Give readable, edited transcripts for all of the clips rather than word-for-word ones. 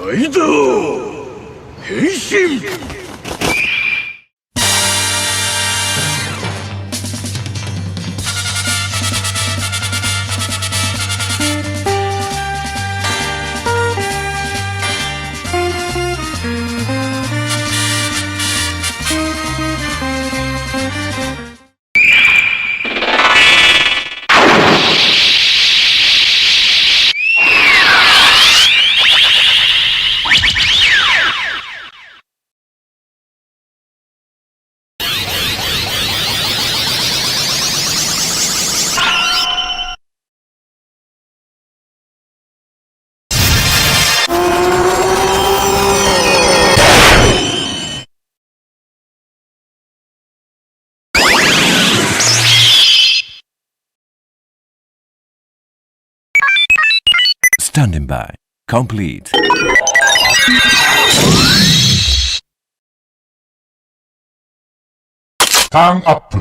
ライダー変身。Standing by. Complete. Turn up.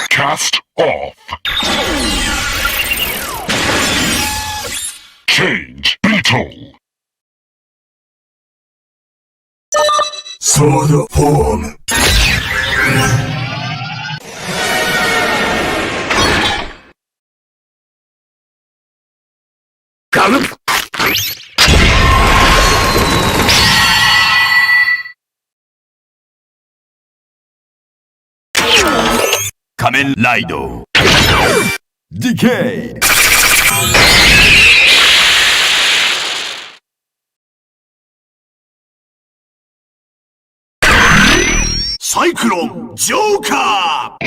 Cast off. Change beetle. Sword form. Gallop. Kamen Rider. Decay. Cyclone Joker.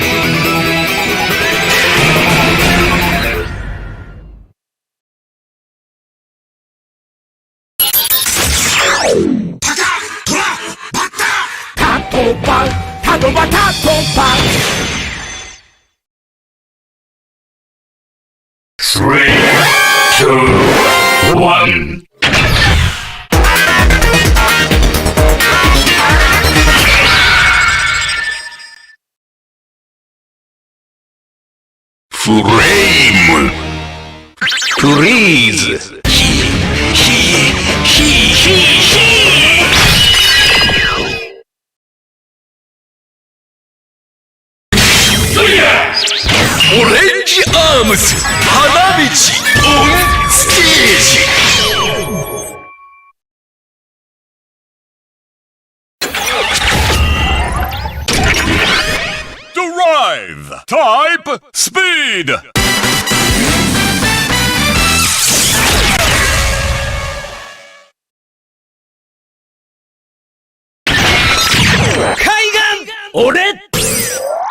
Three, two, one. Flame. Freeze. Orange Arms 花道 on stage. Drive. Type speed. Kaigan. Ore.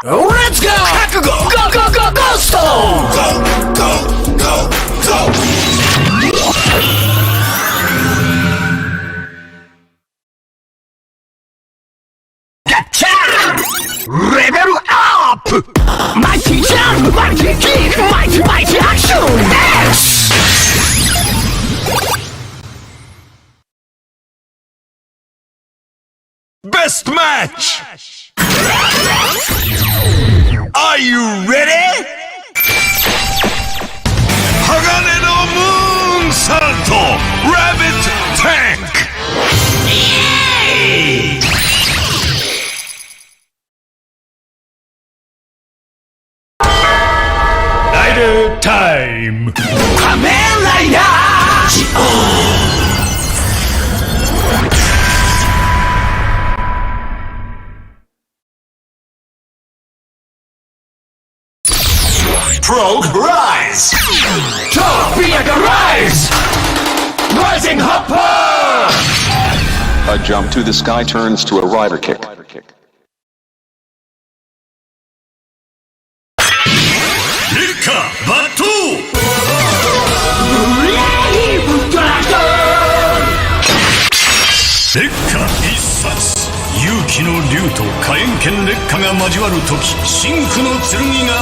Let's go. Go go go go go stone. Go, go, go, go. Gotcha. Level up. Mighty jump, mighty kick, mighty action. Yes. Best match. Are you ready? Hagane no Moon Salto Rabbit Tank. Yay! Rider time. Kamen Rider. Frog rise. Torpedo rise. Rising hopper. A jump to the sky turns to a rider kick. Hika Batu. Hika Issatsu. 勇気の竜と火炎剣烈火が交わるとき、真紅の剣が